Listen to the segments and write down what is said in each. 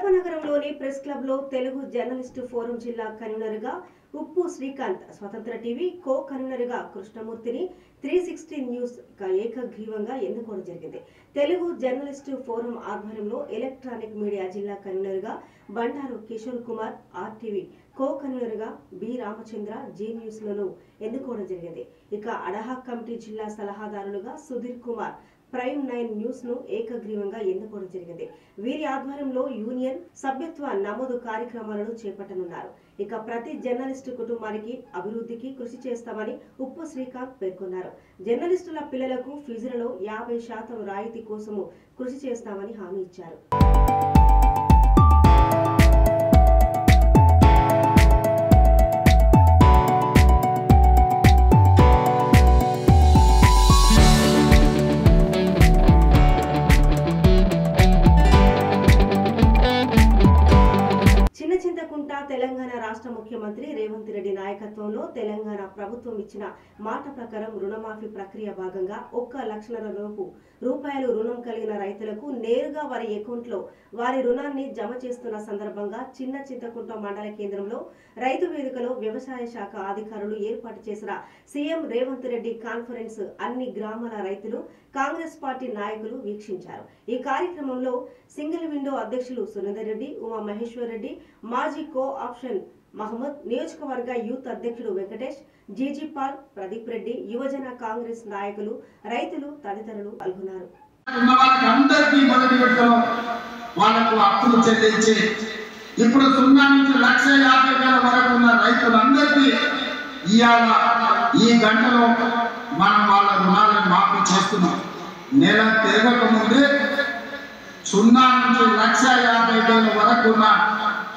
కడప నగరంలోని press club లో Telugu journalist forum జిల్లా కన్వీనర్ గా ఉప్పు శ్రీకాంత్, స్వతంత్ర టీవీ కో కన్వీనర్ గా కృష్ణమూర్తిని 360 న్యూస్ ఏకగ్రీవంగా ఎన్నుకోవడం జరిగింది. తెలుగు జర్నలిస్టు ఫోరం ఆధ్వర్యంలో ఎలక్ట్రానిక్ మీడియా జిల్లా కన్వీనర్ గా Bandaru Kishore Kumar, RTV co convener గా బి రామచంద్ర, జీ న్యూస్ లను ఎన్నుకోవడం జరిగింది. ఇక అడహాక్ కమిటీ జిల్లా సలహాదారులుగా సుధీర్ కుమార్, ప్రైమ్ 9 న్యూస్ ను ఏకగ్రీవంగా ఎన్నుకోవడం జరిగింది. వీరి ఆధ్వర్యంలో యూనియన్ సభ్యత్వ నమోదు కార్యక్రమాలను చేపట్టనున్నారు. ఇక ప్రతి జర్నలిస్టు కుటుంబానికి అభివృద్ధికి కృషి చేస్తామని ఉప్పు శ్రీకాంత్ పేర్కొన్నారు. జర్నలిస్టుల పిల్లలకు ఫీజులలో 50% రాయితీ కోసము కృషి చేస్తామని హామీ ఇచ్చారు. తెలంగాణ రాష్ట్ర ముఖ్యమంత్రి రేవంత్ రెడ్డి నాయకత్వంలో తెలంగాణ ప్రభుత్వం ఇచ్చిన మాట ప్రకారం రుణమాఫీ ప్రక్రియ భాగంగా 1,00,000 రూపాయలు రుణం కలిగిన రైతులకు నేరుగా వారి అకౌంట్ లో వారి రుణాన్ని జమ చేస్తున్న సందర్భంగా చిన్న చింతకుంట మండల కేంద్రంలో రైతు వేదికలో వ్యవసాయ శాఖ అధికారులు ఏర్పాటు చేసిన సీఎం రేవంత్ రెడ్డి కాన్ఫరెన్స్ అన్ని గ్రామాల రైతులు, కాంగ్రెస్ పార్టీ నాయకులు వీక్షించారు. ఈ కార్యక్రమంలో సింగిల్ విండో అధ్యక్షులు సురేందర్ రెడ్డి, ఉమా మహేశ్వర్ రెడ్డి, మాజీ కో ఆప్షన్ మహమ్మద్, నియోజకవర్గ యూత్ అధ్యక్షుడు వెంకటేష్, జీజీ పాల్, ప్రదీప్ రెడ్డి, యువజన కాంగ్రెస్ నాయకులు, రైతులు తదితరులు పాల్గొన్నారు. ఇప్పుడు 0 నుంచి 1,50,000 వరకు ఉన్న రైతులందరికీ ఇవాళ ఈ గంటలో మనం వాళ్ళ రుణాలను మాఫీ చేస్తున్నాం. నెల తిరగక ముందే 0 నుంచి 1,50,000 వరకు ఉన్న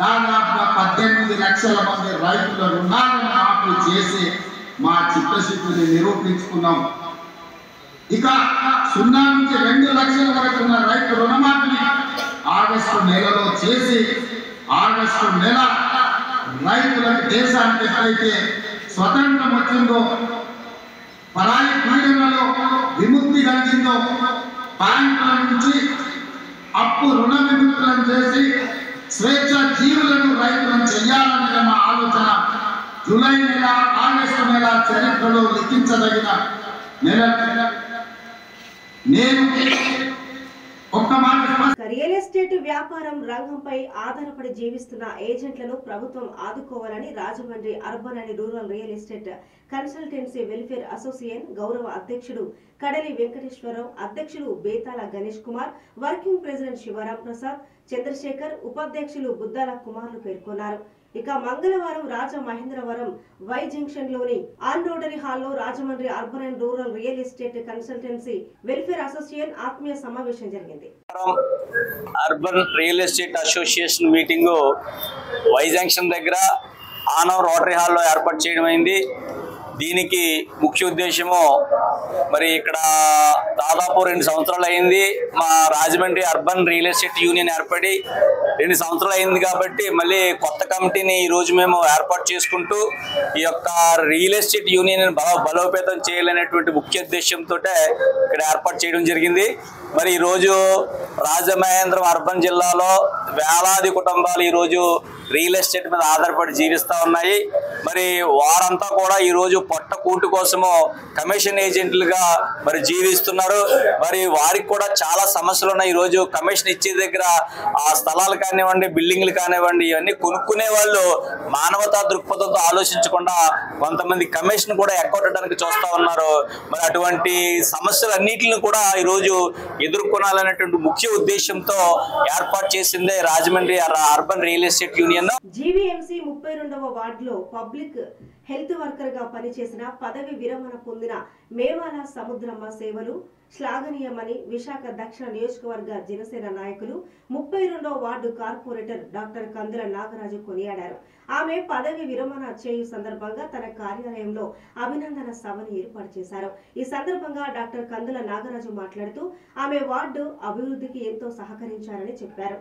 దాదాపుగా 18 లక్షల మంది రైతుల రుణాలను మాఫీ చేసి మా చిత్తశుద్ధిని నిరూపించుకున్నాం. ఇక 0 నుంచి 2 లక్షల వరకు ఉన్న రైతు రుణమాఫీని ఆగస్టు నెలలో చేసి ఆగస్టు నెల రైతులకు దేశానికి ఎప్పుడైతే స్వతంత్రం వచ్చిందో, పరాయి పీడనలో విముక్తి కలిగిందో, బ్యాంకుల నుంచి అప్పు రుణ విముక్తులను చేసి స్వేచ్ఛ జీవులను రైతులను చెయ్యాలనే మా ఆలోచన జూలై నెల, ఆగస్టు నెల చరిత్రలో లిఖించదగిన నెల. నేను రియల్ ఎస్టేట్ వ్యాపారం రంగంపై ఆధారపడి జీవిస్తున్న ఏజెంట్లను ప్రభుత్వం ఆదుకోవాలని Rajahmundry urban and rural real estate consultancy welfare association గౌరవ అధ్యక్షుడు కడలి వెంకటేశ్వరరావు, అధ్యక్షులు బేతాల గణేష్ కుమార్, వర్కింగ్ ప్రెసిడెంట్ శివరాం ప్రసాద్, చంద్రశేఖర్, ఉపాధ్యక్షులు బుద్దాల కుమార్లు పేర్కొన్నారు. ఇక మంగళవారం రాజమహేంద్రవరం వై జంక్షన్ లోని ఆన్ రోటరీ హాల్లో Rajahmundry urban and rural real estate consultancy welfare association ఆత్మీయ సమావేశం జరిగింది. Urban real estate association meeting Y junction దగ్గర ఆన్ రోటరీ హాల్లో ఏర్పాటు చేయడం అయింది. దీనికి ముఖ్య ఉద్దేశము మరి ఇక్కడ దాదాపు 2 సంవత్సరాలు అయింది. మా Rajahmundry urban real estate union ఏర్పడి 2 సంవత్సరాలు అయింది కాబట్టి మళ్ళీ కొత్త కమిటీని ఈరోజు మేము ఏర్పాటు చేసుకుంటూ ఈ యొక్క రియల్ ఎస్టేట్ యూనియన్ బలోపేతం చేయాలనేటువంటి ముఖ్య ఉద్దేశంతో ఇక్కడ ఏర్పాటు చేయడం జరిగింది. మరి ఈరోజు రాజమహేంద్రం అర్బన్ జిల్లాలో వేలాది కుటుంబాలు ఈరోజు రియల్ ఎస్టేట్ మీద ఆధారపడి జీవిస్తూ ఉన్నాయి. మరి వారంతా కూడా ఈరోజు పొట్ట కూటు కోసము కమిషన్ ఏజెంట్లుగా మరి జీవిస్తున్నారు. మరి వారికి కూడా చాలా సమస్యలు ఉన్నాయి. ఈరోజు కమిషన్ ఇచ్చే దగ్గర ఆ స్థలాలు కానివ్వండి, బిల్డింగ్లు కానివ్వండి, ఇవన్నీ కొనుక్కునే వాళ్ళు మానవతా దృక్పథంతో ఆలోచించకుండా కొంతమంది కమిషన్ కూడా ఎక్కొట్టడానికి చూస్తూ ఉన్నారు. మరి అటువంటి సమస్యలన్నింటిని కూడా ఈరోజు ఎదుర్కొనాలనేటువంటి ముఖ్య ఉద్దేశంతో ఏర్పాటు చేసిందే Rajahmundry urban real estate union. GVMC 32వ వార్డులో పబ్లిక్ హెల్త్ వర్కర్ గా పనిచేసిన పదవి విరమణ పొందిన మేవాల సముద్రమ్మ సేవలు శ్లాఘనీయమని విశాఖ దక్షిణ నియోజకవర్గ జనసేన నాయకులు 32వ వార్డు కార్పొరేటర్ డాక్టర్ కందుల నాగరాజు కొనియాడారు. ఆమె పదవి విరమణ చేయు సందర్భంగా తన కార్యాలయంలో అభినందన సభను ఏర్పాటు చేశారు. ఈ సందర్భంగా డాక్టర్ కందుల నాగరాజు మాట్లాడుతూ ఆమె వార్డు అభివృద్ధికి ఎంతో సహకరించారని చెప్పారు.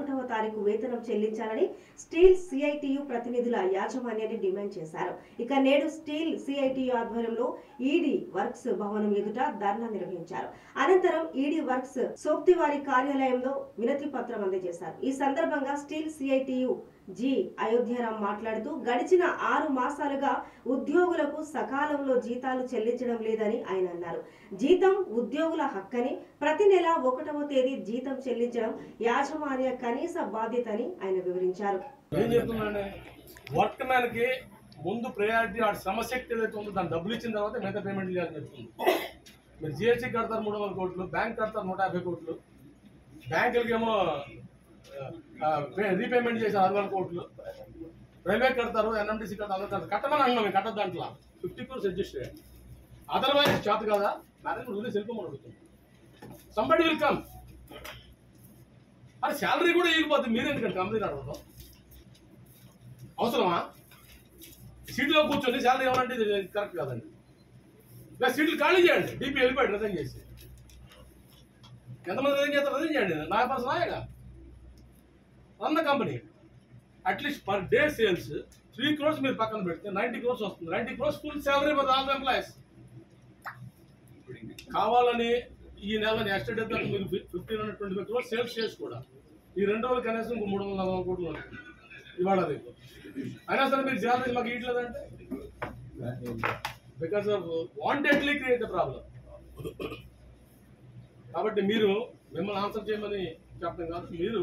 31వ తారీఖు వేతనం చెల్లించాలని స్టీల్ సిఐటియు ప్రతినిధుల యాజమాన్యాన్ని డిమాండ్ చేశారు. ఇక నేడు స్టీల్ సిఐటియు ఆధ్వర్యంలో ఈడీ వర్క్స్ భవనం ఎదుట ధర్నా నిర్వహించారు. అనంతరం ఈడీ వర్క్స్ సోప్తివారి కార్యాలయంలో వినతి పత్రం అందజేశారు. ఈ సందర్భంగా స్టీల్ సిఐటియు జి అయోధ్యరాం మాట్లాడుతూ గడిచిన 6 మాసాలుగా ఉద్యోగులకు సకాలంలో జీతాలు చెల్లించడం లేదని ఆయన అన్నారు. జీతం ఉద్యోగుల హక్కని, ప్రతి నెల 1వ తేదీ జీతం చెల్లించడం యాజమాన్య కనీస బాధ్యత అని ఆయన వివరించారు. వర్క్ మ్యాన్ కి ముందు ప్రయారిటీ ఆ సమశక్తి ఏదైతే ఉందో దాన్ని డబ్బులు ఇచ్చిన తర్వాత మిగతా పేమెంట్ చేయాల్సి వస్తుంది. మీరు జిఎస్టీ కడతారు 300 కోట్లు, బ్యాంక్ కడతారు 150 కోట్లు, బ్యాంకులకి ఏమో రీపేమెంట్ చేశారు 600 కోట్లు, రైల్వే కడతారు, ఎన్ఎండిసి కడతారు, కట్టమని అన్నాం. మేము కట్టదు దాంట్లో 50 crores అడ్జస్ట్ చేయాలి. అదర్వైజ్ చేత కదా మేనేజ్మెంట్ రిలీజ్ వెళ్ళిపోమని అడుగుతుంది. Somebody will come. అది శాలరీ కూడా ఇవ్వకపోతే మీరు ఎందుకంటే కంపెనీ అడగడం అవసరమా? సీట్లో కూర్చొని శాలరీ ఇవ్వాలంటే ఇది కరెక్ట్ కాదండి. ఇలా సీట్లు ఖాళీ చేయండి. డీపీ వెళ్ళిపోయాడు రిజైన్ చేసి. ఎంతమంది రిజైన్ చేస్తారు? రిజైన్ చేయండి. నా పర్సన్ ఆయగా run the company. At least per day sales 3 crores మీరు పక్కన పెడితే 90 crores వస్తుంది. 90 crores full salary for all employees. కావాలని ఈ నెల నెక్స్ట్ డే మీరు 1525 crores సేల్స్ చేసి కూడా ఈ 2 రోజులు కనీసం 340 కోట్లు వస్తుంది ఇవాళ రేపు. అయినా సరే మీరు శాలరీ మాకు ఇవ్వట్లేదంటే because of wantedly create the problem. కాబట్టి మీరు మిమ్మల్ని ఆన్సర్ చేయమని చెప్పడం కాదు. మీరు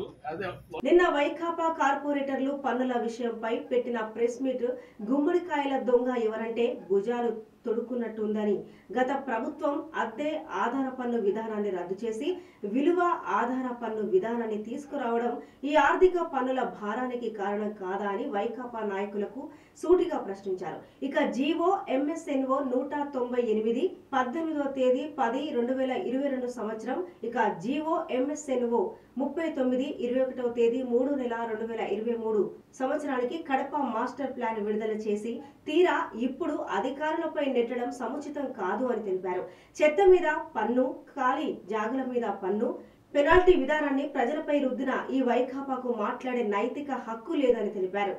నిన్న వైకాపా కార్పొరేటర్లు పన్నుల విషయంపై పెట్టిన ప్రెస్ మీట్ గుమ్మడికాయల దొంగ ఎవరంటే భుజాలు తొడుక్కున్నట్టుందని, గత ప్రభుత్వం అద్దె ఆధార పన్ను విధానాన్ని రద్దు చేసి విలువ ఆధార పన్ను విధానాన్ని తీసుకురావడం ఈ ఆర్థిక పన్నుల భారానికి కారణం కాదా అని వైకాపా నాయకులకు సూటిగా ప్రశ్నించారు. ఇక జీవో MSNO 198 18వ తేదీ 10/2022 సంవత్సరం, ఇక జీవో MSNO 39 21వ తేదీ 3 నెల 2023 సంవత్సరానికి కడప మాస్టర్ ప్లాన్ విడుదల చేసి తీరా ఇప్పుడు అధికారులపై నెట్టడం సముచితం కాదు అని తెలిపారు. చెత్త మీద పన్ను, ఖాళీ జాగుల మీద పన్ను, పెనాల్టీ విధానాన్ని ప్రజలపై రుద్దిన ఈ వైకాపాకు మాట్లాడే నైతిక హక్కు లేదని తెలిపారు.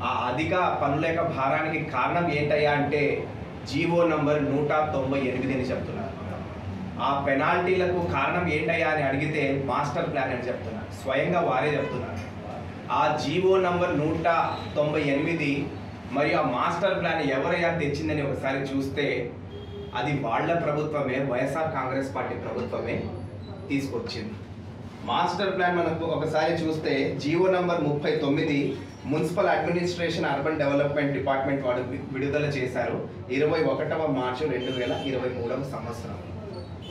ఆ అధిక పన్నుల భారానికి కారణం ఏంటయ్యా అంటే జీవో నంబర్ 198 అని చెప్తున్నారు. ఆ పెనాల్టీలకు కారణం ఏంటయ్యా అని అడిగితే మాస్టర్ ప్లాన్ అని చెప్తున్నారు. స్వయంగా వారే చెప్తున్నారు. ఆ జీవో నంబర్ 198 మరియు ఆ మాస్టర్ ప్లాన్ ఎవరైనా తెచ్చిందని ఒకసారి చూస్తే అది వాళ్ళ ప్రభుత్వమే, వైఎస్ఆర్ కాంగ్రెస్ పార్టీ ప్రభుత్వమే తీసుకొచ్చింది. మాస్టర్ ప్లాన్ మనకు ఒకసారి చూస్తే GO number 39 municipal administration urban development department వాడు విడుదల చేశారు 21వ మార్చి 2023 సంవత్సరం.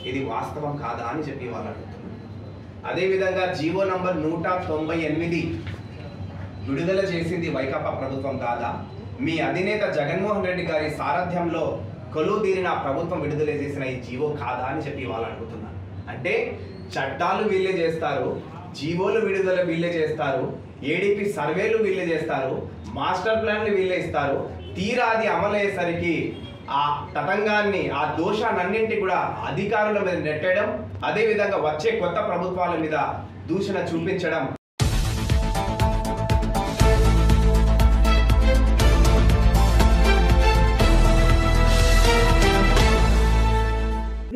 ఇది వాస్తవం కాదా అని చెప్పి వాళ్ళు అడుగుతున్నారు. అదేవిధంగా జీవో నంబర్ 198 విడుదల చేసింది వైకాపా ప్రభుత్వం కాదా? మీ అధినేత జగన్మోహన్ రెడ్డి గారి సారథ్యంలో కొలువు తీరిన ప్రభుత్వం విడుదల చేసిన ఈ జీవో కాదా అని చెప్పి వాళ్ళు అడుగుతున్నారు. అంటే చట్టాలు వీళ్ళే చేస్తారు, జీవోలు విడుదల వీళ్ళే చేస్తారు, ఏడీపీ సర్వేలు వీళ్ళే చేస్తారు, మాస్టర్ ప్లాన్లు వీళ్ళే ఇస్తారు. తీరా అది అమలయ్యేసరికి ఆ తతంగాన్ని, ఆ దోషాలన్నింటి కూడా అధికారుల మీద నెట్టడం, అదేవిధంగా వచ్చే కొత్త ప్రభుత్వాల మీద దూషణ చూపించడం.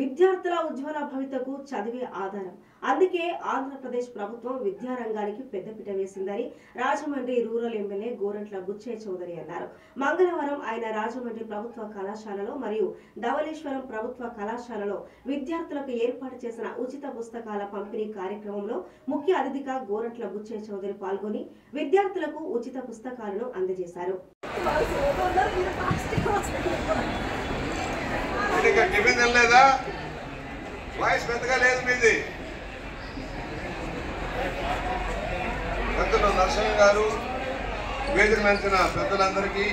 విద్యార్థుల ఉజ్వల భవితకు చదివే ఆధారం. అందుకే ఆంధ్రప్రదేశ్ ప్రభుత్వం విద్యారంగానికి పెద్దపీట వేసిందని రాజమండ్రి రూరల్ ఎమ్మెల్యే గోరంట్ల బుచ్చయ్య చౌదరి అన్నారు. మంగళవారం ఆయన రాజమండ్రి ప్రభుత్వ కళాశాలలో మరియు ధవళేశ్వరం ప్రభుత్వ కళాశాలలో విద్యార్థులకు ఏర్పాటు చేసిన ఉచిత పుస్తకాల పంపిణీ కార్యక్రమంలో ముఖ్య అతిథిగా గోరంట్ల బుచ్చయ్య చౌదరి పాల్గొని విద్యార్థులకు ఉచిత పుస్తకాలను అందజేశారు. వాయిస్ పెద్దగా లేదు మీది. పెద్దలు నరసింహ గారు, వేదిక నంచిన పెద్దలందరికీ,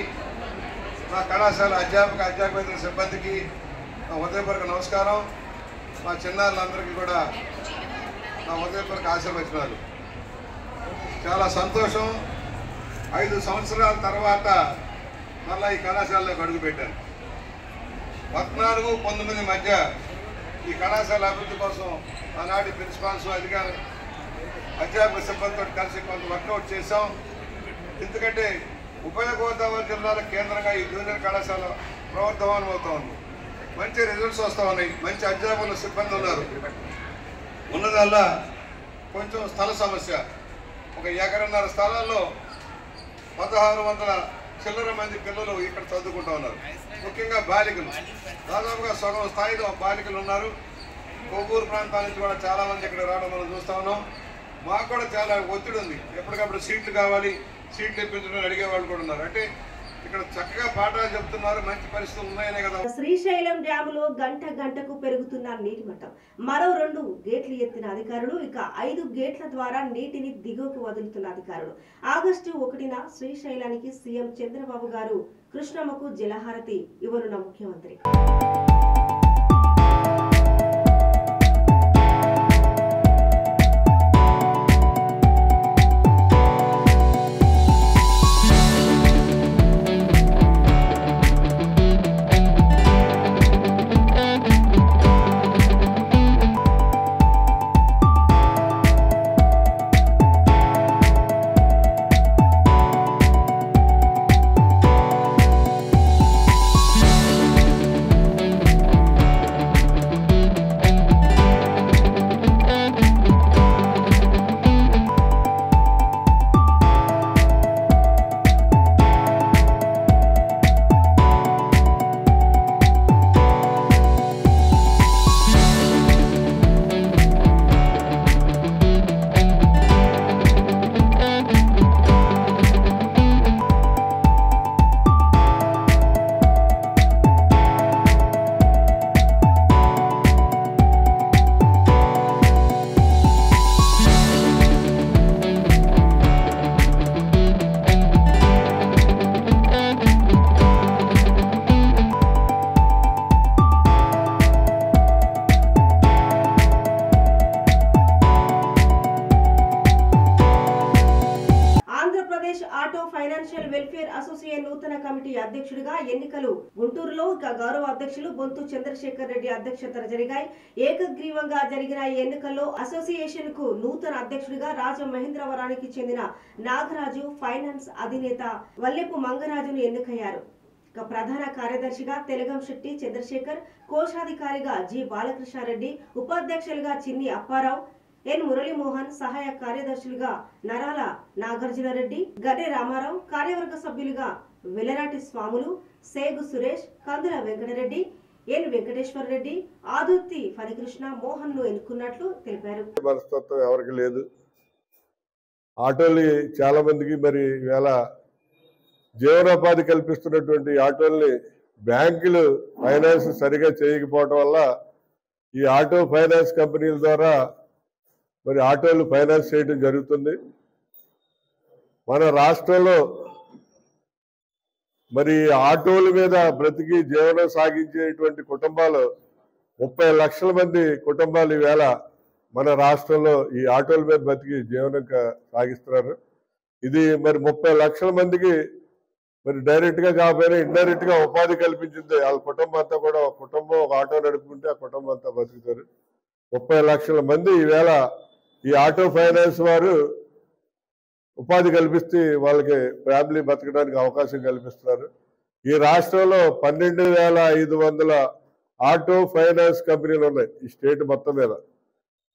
మా కళాశాల అధ్యాపక సిబ్బందికి నా హృదయపూర్వక నమస్కారం. మా చిన్నారులందరికీ కూడా నా హృదయపూర్వక ఆశీర్వచనాలు. చాలా సంతోషం. 5 సంవత్సరాల తర్వాత మళ్ళీ ఈ కళాశాలలోకి అడుగుపెట్టాను. 14-19 మధ్య ఈ కళాశాల అభివృద్ధి కోసం ఆనాటి ప్రిన్సిపాల్స్, అధ్యాపక సిబ్బందితో కలిసి కొంత వర్కౌట్ చేశాం. ఎందుకంటే ఉభయ గోదావరి జిల్లాల కేంద్రంగా ఈ జూనియర్ కళాశాల ప్రవర్ధమానం అవుతా ఉంది. మంచి రిజల్ట్స్ వస్తూ ఉన్నాయి. మంచి అధ్యాపకుల సిబ్బంది ఉన్నారు. ఉన్నదల్లా కొంచెం స్థల సమస్య. 1 ఎకరన్నర స్థలాల్లో 1600 చిల్లర మంది పిల్లలు ఇక్కడ చదువుకుంటూ ఉన్నారు. ముఖ్యంగా బాలికలు దాదాపుగా సగం స్థాయిలో బాలికలు ఉన్నారు. కొవ్వూరు ప్రాంతాల నుంచి కూడా చాలామంది ఇక్కడ రావడం మనం చూస్తూ ఉన్నాం. మాకు కూడా చాలా ఒత్తిడి ఉంది. ఎప్పటికప్పుడు సీట్లు కావాలి, సీట్లు ఇప్పించడం అడిగే వాళ్ళు కూడా ఉన్నారు. అంటే ఇక్కడ చక్కగా పాఠాలు చెప్తున్నారు. మంచి పరిస్థితులు ఉన్నాయనే కదా. శ్రీశైలం డ్యాములో గంటకు పెరుగుతున్న నీటి మట్టం. మరో 2 గేట్లు ఎత్తిన అధికారులు. ఇక 5 గేట్ల ద్వారా నీటిని దిగువకు వదులుతున్న అధికారులు. ఆగస్టు 1న శ్రీశైలానికి సీఎం చంద్రబాబు గారు కృష్ణమ్మకు జలహారతి ఇవ్వనున్న ముఖ్యమంత్రి. వెల్ఫేర్ అసోసియేషన్ నూతన కమిటీ అధ్యక్షుడిగా ఎన్నికలు గుంటూరులో గౌరవ అధ్యక్షులు బొంతు చంద్రశేఖర్ రెడ్డి అధ్యక్షతన జరిగాయి. ఏకగ్రీవంగా జరిగిన ఈ ఎన్నికల్లో అసోసియేషన్ కు నూతన అధ్యక్షుడిగా రాజమహేంద్రవరానికి చెందిన నాగరాజు, ఫైనాన్స్ అధినేత వల్లెపు మంగరాజును ఎన్నికయ్యారు. ప్రధాన కార్యదర్శిగా తెలగం శెట్టి చంద్రశేఖర్, కోశాధికారిగా జి బాలకృష్ణారెడ్డి, ఉపాధ్యక్షులుగా చిన్ని అప్పారావు, ఎన్ మురళీమోహన్, సహాయ కార్యదర్శులుగా నరాల నాగార్జునరెడ్డి, గడ్డే రామారావు, కార్యవర్గ సభ్యులుగా వెలరాటి స్వాములు, సేగు సురేష్, కందుల వెంకటరెడ్డి, ఎన్ వెంకటేశ్వర రెడ్డి, ఆదుర్తి ఫణికృష్ణ మోహన్ ను ఎన్నుకున్నట్లు తెలిపారు. మనస్తత్వం ఎవరికి లేదు. ఆటోలు చాలా మందికి మరి ఇవాళ జీవనోపాధి కల్పిస్తున్నటువంటి ఆటోల్ని బ్యాంకులు ఫైనాన్స్ సరిగా చేయకపోవడం వల్ల ఈ ఆటో ఫైనాన్స్ కంపెనీల ద్వారా మరి ఆటోలు ఫైనాన్స్ చేయడం జరుగుతుంది. మన రాష్ట్రంలో మరి ఆటోల మీద బ్రతికి జీవనం సాగించేటువంటి కుటుంబాలు 30 లక్షల మంది కుటుంబాలు ఈవేళ మన రాష్ట్రంలో ఈ ఆటోల మీద బ్రతికి జీవనం సాగిస్తున్నారు. ఇది మరి 30 లక్షల మందికి మరి డైరెక్ట్ గా కాకపోయినా ఇండైరెక్ట్ గా ఉపాధి కల్పించింది. వాళ్ళ కుటుంబం అంతా కూడా కుటుంబం ఒక ఆటో నడుపుకుంటే ఆ కుటుంబం అంతా బతుకుతారు. 30 లక్షల మంది ఈవేళ ఈ ఆటో ఫైనాన్స్ వారు ఉపాధి కల్పిస్తే వాళ్ళకి ఫ్యామిలీ బతకడానికి అవకాశం కల్పిస్తున్నారు. ఈ రాష్ట్రంలో 12,500 ఆటో ఫైనాన్స్ కంపెనీలు ఉన్నాయి ఈ స్టేట్ మొత్తం మీద.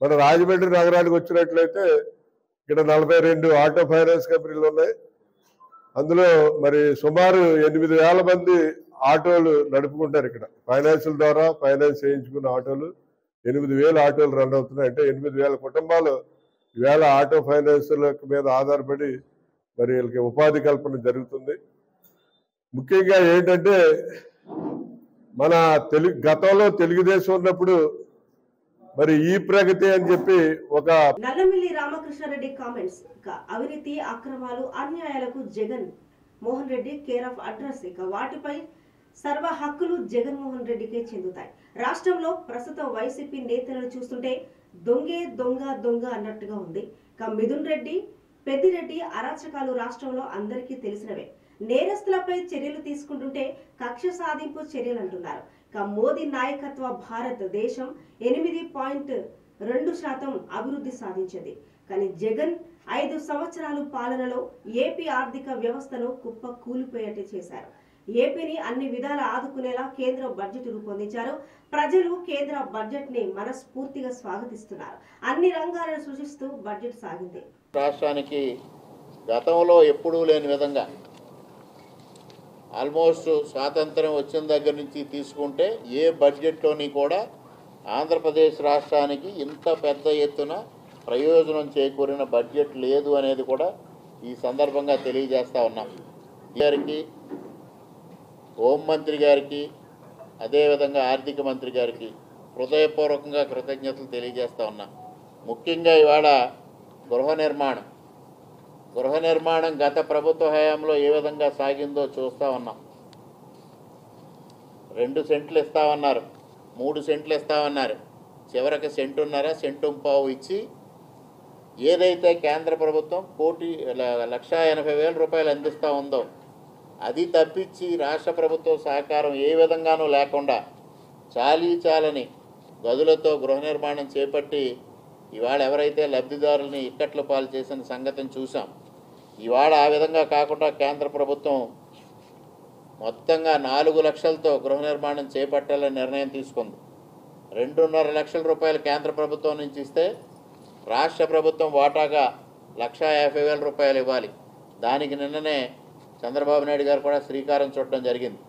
మన రాజమండ్రి నగరానికి వచ్చినట్లయితే ఇక్కడ 42 ఆటో ఫైనాన్స్ కంపెనీలు ఉన్నాయి. అందులో మరి సుమారు 8,000 మంది ఆటోలు నడుపుకుంటారు. ఇక్కడ ఫైనాన్షియల్ ద్వారా ఫైనాన్స్ చేయించుకున్న ఆటోలు 8,000 ఆటోలు రన్ అవుతున్నాయి. అంటే 8,000 కుటుంబాలు ఈవేళ ఆటో ఫైనాన్షియల్ మీద ఆధారపడి మరి వీళ్ళకి ఉపాధి కల్పన జరుగుతుంది. ముఖ్యంగా ఏంటంటే మన గతంలో తెలుగుదేశం ఉన్నప్పుడు మరి ఈ ప్రగతి అని చెప్పి ఒక నల్లమిల్లి రామకృష్ణారెడ్డి కామెంట్స్. అవినీతి అక్రమాలు అన్యాయాలకు Jagan Mohan Reddy care of address. వాటిపై సర్వ హక్కులు జగన్మోహన్ రెడ్డికే చెందుతాయి. రాష్ట్రంలో ప్రస్తుతం వైసీపీ నేతలను చూస్తుంటే దొంగే దొంగ దొంగ అన్నట్టుగా ఉంది. మిథున్ రెడ్డి, పెద్దిరెడ్డి అరాచకాలు రాష్ట్రంలో అందరికీ తెలిసినవే. నేరస్తులపై చర్యలు తీసుకుంటుంటే కక్ష సాధింపు చర్యలు అంటున్నారు. మోదీ నాయకత్వ భారతదేశం 8.2% అభివృద్ధి సాధించింది. కానీ జగన్ 5 సంవత్సరాలు పాలనలో ఏపీ ఆర్థిక వ్యవస్థను కుప్ప కూలిపోయేట్టు చేశారు. ఏపీని అన్ని విధాల ఆదుకునేలా కేంద్ర బడ్జెట్ రూపొందించారు. ప్రజలు కేంద్ర బడ్జెట్ ని మనస్ఫూర్తిగా స్వాగతిస్తున్నారు. అన్ని రంగాలను సృష్టిస్తూ బడ్జెట్ సాగింది. రాష్ట్రానికి గతంలో ఎప్పుడూ లేని విధంగా ఆల్మోస్ట్ స్వాతంత్రం వచ్చిన దగ్గర నుంచి తీసుకుంటే ఏ బడ్జెట్లోని కూడా ఆంధ్రప్రదేశ్ రాష్ట్రానికి ఇంత పెద్ద ఎత్తున ప్రయోజనం చేకూరిన బడ్జెట్ లేదు అనేది కూడా ఈ సందర్భంగా తెలియజేస్తూ ఉన్నాం. గారికి, హోంమంత్రి గారికి, అదేవిధంగా ఆర్థిక మంత్రి గారికి హృదయపూర్వకంగా కృతజ్ఞతలు తెలియజేస్తూ ఉన్నాం. ముఖ్యంగా ఇవాళ గృహ నిర్మాణం గత ప్రభుత్వ హయాంలో ఏ విధంగా సాగిందో చూస్తూ ఉన్నాం. 2 సెంట్లు ఇస్తామన్నారు, 3 సెంట్లు ఇస్తామన్నారు, చివరికి సెంటున్నర, సెంటుంపావు ఇచ్చి ఏదైతే కేంద్ర ప్రభుత్వం 1,80,000 రూపాయలు అందిస్తూ ఉందో అది తప్పించి రాష్ట్ర ప్రభుత్వ సహకారం ఏ విధంగానూ లేకుండా చాలని గదులతో గృహ నిర్మాణం చేపట్టి ఇవాళ ఎవరైతే లబ్ధిదారుల్ని ఇక్కట్లు పాలు చేసిన సంగతిని చూసాం. ఇవాళ ఆ విధంగా కాకుండా కేంద్ర ప్రభుత్వం మొత్తంగా 4 లక్షలతో గృహ నిర్మాణం చేపట్టాలని నిర్ణయం తీసుకుంది. 2.5 లక్షల రూపాయలు కేంద్ర ప్రభుత్వం నుంచి ఇస్తే రాష్ట్ర ప్రభుత్వం వాటాగా 1,50,000 రూపాయలు ఇవ్వాలి. దానికి నిన్ననే చంద్రబాబు నాయుడు గారు కూడా శ్రీకారం చుట్టడం జరిగింది.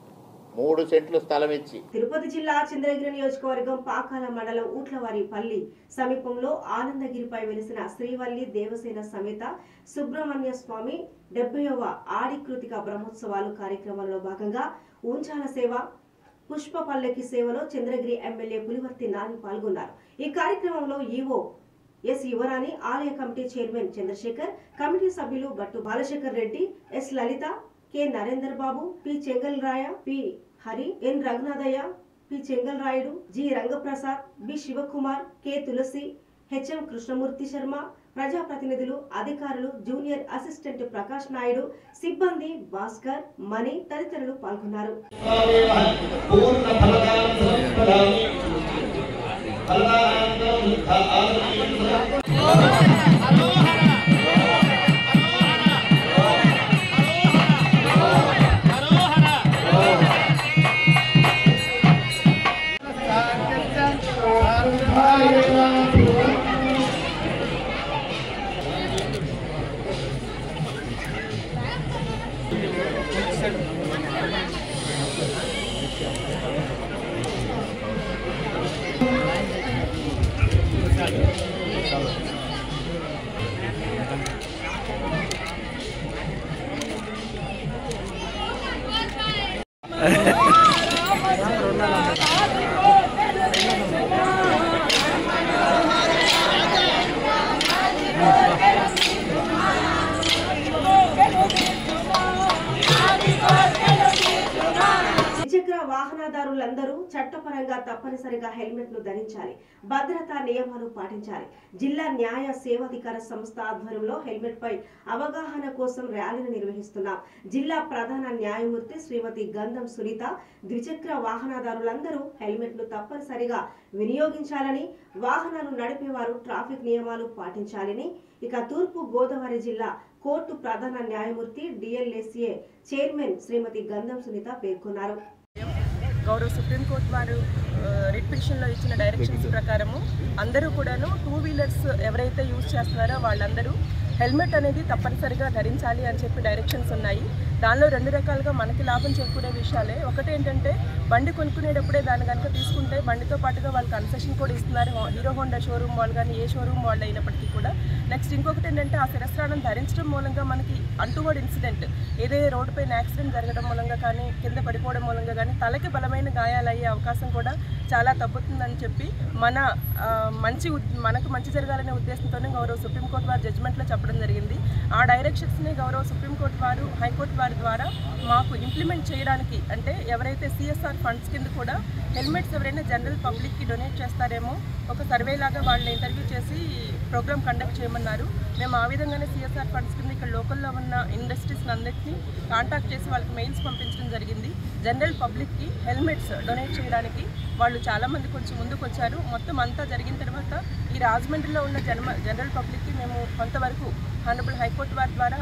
3 సెంట్లు స్థలం ఇచ్చి తిరుపతి జిల్లా చంద్రగిరి నియోజకవర్గం పాకాల మండలం ఊట్లవారిపల్లి సమీపంలో ఆనందగిరిపై వెలిసిన శ్రీవల్లి దేవసేన సమేత సుబ్రహ్మణ్య స్వామి 70వ ఆడి కృతిక బ్రహ్మోత్సవాలు కార్యక్రమంలో భాగంగా ఉంచాల సేవ, పుష్ప పల్లకి సేవలో చంద్రగిరి ఎమ్మెల్యే పులివర్తి నాని పాల్గొన్నారు. ఈ కార్యక్రమంలో ఈవో ఎస్ యువరాణి, ఆలయ కమిటీ చైర్మన్ చంద్రశేఖర్, కమిటీ సభ్యులు Battu Balasekhar Reddy, S Lalitha, K Narender Babu, P Chengalraya, P Hari, N Raghunathaiah, P Chengalrayudu, G Rangaprasad, B Sivakumar, K Tulasi, HM Krishnamurthy Sharma, ప్రజాప్రతినిధులు, అధికారులు, జూనియర్ అసిస్టెంట్ ప్రకాష్ నాయుడు, సిబ్బంది భాస్కర్, మణి తదితరులు పాల్గొన్నారు. వాహనదారులందరూ చట్టపరంగా తప్పనిసరిగా హెల్మెట్ ను ధరించాలి, భద్రతా నియమాలు పాటించాలి. జిల్లా న్యాయ సేవాధికార సంస్థ ఆధ్వర్యంలో హెల్మెట్ పై అవగాహన కోసం ర్యాలీని నిర్వహిస్తున్నాం. జిల్లా ప్రధాన న్యాయమూర్తి శ్రీమతి గంధం సునీత ద్విచక్ర వాహనదారులందరూ హెల్మెట్ ను తప్పనిసరిగా వినియోగించాలని, వాహనాలు నడిపేవారు ట్రాఫిక్ నియమాలు పాటించాలని ఇక తూర్పు గోదావరి జిల్లా కోర్టు ప్రధాన న్యాయమూర్తి డిఎల్ఎస్ఏ చైర్మన్ శ్రీమతి గంధం సునీత పేర్కొన్నారు. గౌరవ సుప్రీంకోర్టు వారు రిట్ పిటిషన్లో ఇచ్చిన డైరెక్షన్స్ ప్రకారము అందరూ కూడాను 2 వీలర్స్ ఎవరైతే యూజ్ చేస్తున్నారో వాళ్ళందరూ హెల్మెట్ అనేది తప్పనిసరిగా ధరించాలి అని చెప్పి డైరెక్షన్స్ ఉన్నాయి. దానిలో 2 రకాలుగా మనకి లాభం చేకూరే విషయాలే. ఒకటి ఏంటంటే బండి కొనుక్కునేటప్పుడే దాన్ని కనుక తీసుకుంటే బండితో పాటుగా వాళ్ళు కన్సెషన్ కూడా ఇస్తున్నారు, హీరో హోండా షోరూమ్ వాళ్ళు కానీ ఏ షోరూమ్ వాళ్ళు అయినప్పటికీ కూడా. నెక్స్ట్ ఇంకొకటి ఏంటంటే ఆ శిరస్త్రాణం ధరించడం మూలంగా మనకి అంటువర్డ్ ఇన్సిడెంట్ ఏదైతే రోడ్డుపైన యాక్సిడెంట్ జరగడం మూలంగా కానీ కింద పడిపోవడం మూలంగా కానీ తలకి బలమైన గాయాలు అయ్యే అవకాశం కూడా చాలా తగ్గుతుందని చెప్పి మనకు మంచి జరగాలనే ఉద్దేశంతోనే గౌరవ సుప్రీంకోర్టు వారి జడ్జిమెంట్లో చెప్పడం జరిగింది. ఆ డైరెక్షన్స్ని గౌరవ సుప్రీంకోర్టు వారు హైకోర్టు వారి ద్వారా మాకు ఇంప్లిమెంట్ చేయడానికి, అంటే ఎవరైతే సిఎస్ఆర్ ఫండ్స్ కింద కూడా హెల్మెట్స్ ఎవరైనా జనరల్ పబ్లిక్కి డొనేట్ చేస్తారేమో ఒక సర్వే లాగా వాళ్ళని ఇంటర్వ్యూ చేసి ప్రోగ్రామ్ కండక్ట్ చేయమన్నారు. మేము ఆ విధంగానే CSR ఫండ్స్ కింద ఇక్కడ లోకల్లో ఉన్న ఇండస్ట్రీస్ అందరినీ కాంటాక్ట్ చేసి వాళ్ళకి మెయిల్స్ పంపించడం జరిగింది. జనరల్ పబ్లిక్కి హెల్మెట్స్ డొనేట్ చేయడానికి వాళ్ళు చాలామంది కొంచెం ముందుకు వచ్చారు. మొత్తం అంతా జరిగిన తర్వాత ఈ రాజమండ్రిలో ఉన్న జనరల్ పబ్లిక్కి మేము కొంతవరకు హానరబుల్ హైకోర్టు వారి ద్వారా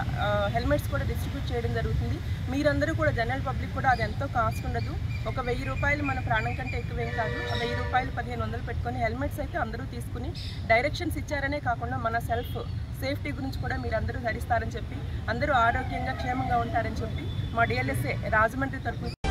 హెల్మెట్స్ కూడా డిస్ట్రిబ్యూట్ చేయడం జరుగుతుంది. మీరందరూ కూడా జనరల్ పబ్లిక్ కూడా అది ఎంతో కాస్ట్ ఉండదు. ఒక 1000 రూపాయలు మన ప్రాణం కంటే ఎక్కువేం కాదు. 1000 రూపాయలు 1500 పెట్టుకొని హెల్మెట్స్ అయితే అందరూ తీసుకుని డైరెక్షన్స్ ఇచ్చారనే కాకుండా మన సెల్ఫ్ సేఫ్టీ గురించి కూడా మీరందరూ ధరిస్తారని చెప్పి అందరూ ఆరోగ్యంగా క్షేమంగా ఉంటారని చెప్పి మా DLSA రాజమండ్రి తరఫున